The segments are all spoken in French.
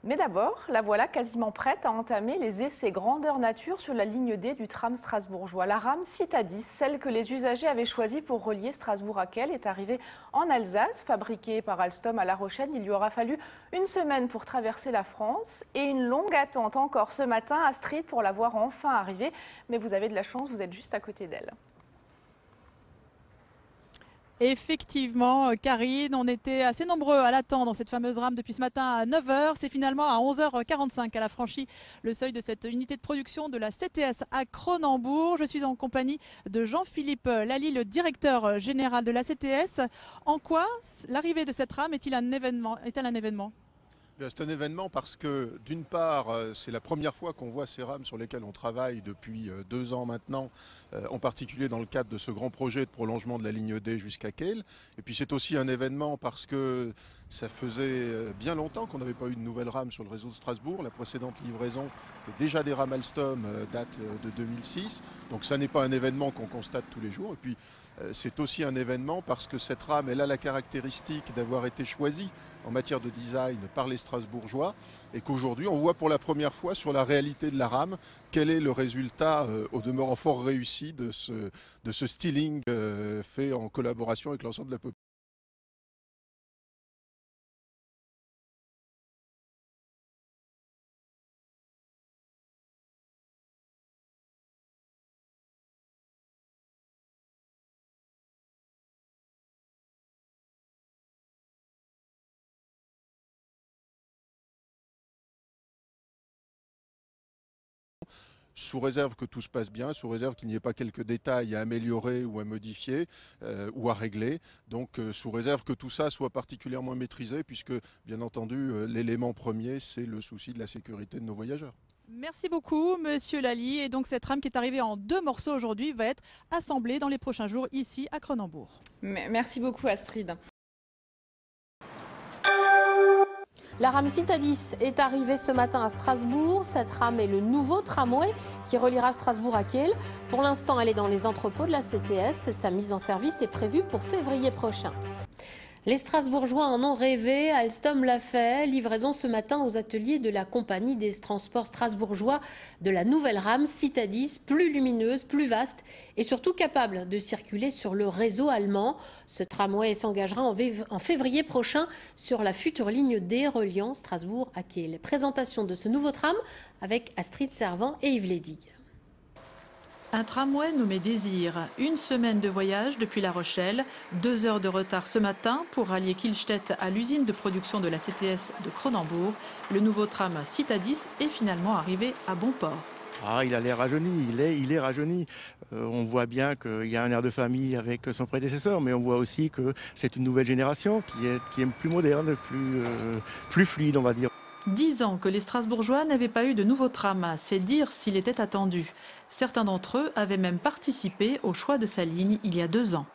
Mais d'abord, la voilà quasiment prête à entamer les essais grandeur nature sur la ligne D du tram strasbourgeois. La rame Citadis, celle que les usagers avaient choisie pour relier Strasbourg à Kehl, est arrivée en Alsace. Fabriquée par Alstom à La Rochelle, il lui aura fallu une semaine pour traverser la France et une longue attente encore ce matin, Astrid, pour la voir enfin arriver. Mais vous avez de la chance, vous êtes juste à côté d'elle. Effectivement, Karine, on était assez nombreux à l'attendre, cette fameuse rame, depuis ce matin à 9 h. C'est finalement à 11h45 qu'elle a franchi le seuil de cette unité de production de la CTS à Cronenbourg. Je suis en compagnie de Jean-Philippe Lally, le directeur général de la CTS. En quoi l'arrivée de cette rame est-elle un événement? C'est un événement parce que d'une part, c'est la première fois qu'on voit ces rames sur lesquelles on travaille depuis 2 ans maintenant, en particulier dans le cadre de ce grand projet de prolongement de la ligne D jusqu'à Kehl. Et puis c'est aussi un événement parce que ça faisait bien longtemps qu'on n'avait pas eu de nouvelle rame sur le réseau de Strasbourg. La précédente livraison était déjà des rames Alstom, date de 2006. Donc ça n'est pas un événement qu'on constate tous les jours. Et puis c'est aussi un événement parce que cette rame, elle a la caractéristique d'avoir été choisie en matière de design par les Strasbourgeois et qu'aujourd'hui on voit pour la première fois sur la réalité de la rame quel est le résultat au demeurant fort réussi de ce styling fait en collaboration avec l'ensemble de la population. Sous réserve que tout se passe bien, sous réserve qu'il n'y ait pas quelques détails à améliorer ou à modifier ou à régler. Donc sous réserve que tout ça soit particulièrement maîtrisé puisque bien entendu l'élément premier c'est le souci de la sécurité de nos voyageurs. Merci beaucoup, monsieur Lally. Et donc cette rame qui est arrivée en 2 morceaux aujourd'hui va être assemblée dans les prochains jours ici à Cronenbourg. Merci beaucoup, Astrid. La rame Citadis est arrivée ce matin à Strasbourg. Cette rame est le nouveau tramway qui reliera Strasbourg à Kehl. Pour l'instant, elle est dans les entrepôts de la CTS et sa mise en service est prévue pour février prochain. Les Strasbourgeois en ont rêvé, Alstom l'a fait. Livraison ce matin aux ateliers de la compagnie des transports strasbourgeois de la nouvelle rame Citadis, plus lumineuse, plus vaste et surtout capable de circuler sur le réseau allemand. Ce tramway s'engagera en février prochain sur la future ligne D reliant Strasbourg à Kehl. Présentation de ce nouveau tram avec Astrid Servant et Yves Lédig. Un tramway nommé Désir, 1 semaine de voyage depuis La Rochelle, 2 heures de retard ce matin pour rallier Kielstedt à l'usine de production de la CTS de Cronenbourg. Le nouveau tram Citadis est finalement arrivé à bon port. Ah, il a l'air rajeuni, il est rajeuni. On voit bien qu'il y a un air de famille avec son prédécesseur, mais on voit aussi que c'est une nouvelle génération qui est plus moderne, plus fluide, on va dire. 10 ans que les Strasbourgeois n'avaient pas eu de nouveau tram, c'est dire s'il était attendu. Certains d'entre eux avaient même participé au choix de sa ligne il y a 2 ans.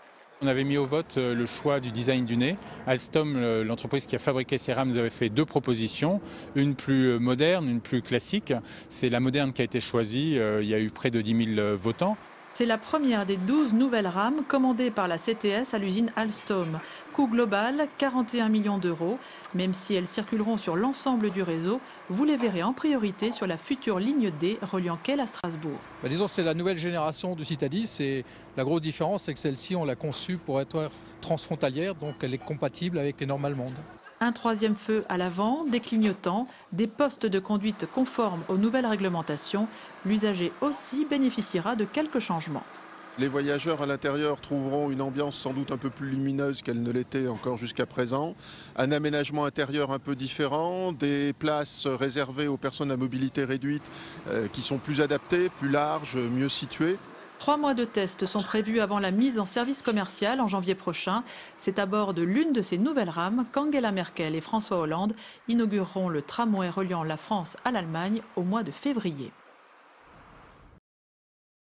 On avait mis au vote le choix du design du nez. Alstom, l'entreprise qui a fabriqué ces rames, nous avait fait 2 propositions, une plus moderne, une plus classique. C'est la moderne qui a été choisie, il y a eu près de 10 000 votants. C'est la première des 12 nouvelles rames commandées par la CTS à l'usine Alstom. Coût global, 41 millions d'euros. Même si elles circuleront sur l'ensemble du réseau, vous les verrez en priorité sur la future ligne D reliant Kehl à Strasbourg. Disons que c'est la nouvelle génération du Citadis et la grosse différence c'est que celle-ci on l'a conçue pour être transfrontalière, donc elle est compatible avec les normes allemandes. Un 3e feu à l'avant, des clignotants, des postes de conduite conformes aux nouvelles réglementations. L'usager aussi bénéficiera de quelques changements. Les voyageurs à l'intérieur trouveront une ambiance sans doute un peu plus lumineuse qu'elle ne l'était encore jusqu'à présent. Un aménagement intérieur un peu différent, des places réservées aux personnes à mobilité réduite qui sont plus adaptées, plus larges, mieux situées. 3 mois de tests sont prévus avant la mise en service commercial en janvier prochain. C'est à bord de l'une de ces nouvelles rames qu'Angela Merkel et François Hollande inaugureront le tramway reliant la France à l'Allemagne au mois de février.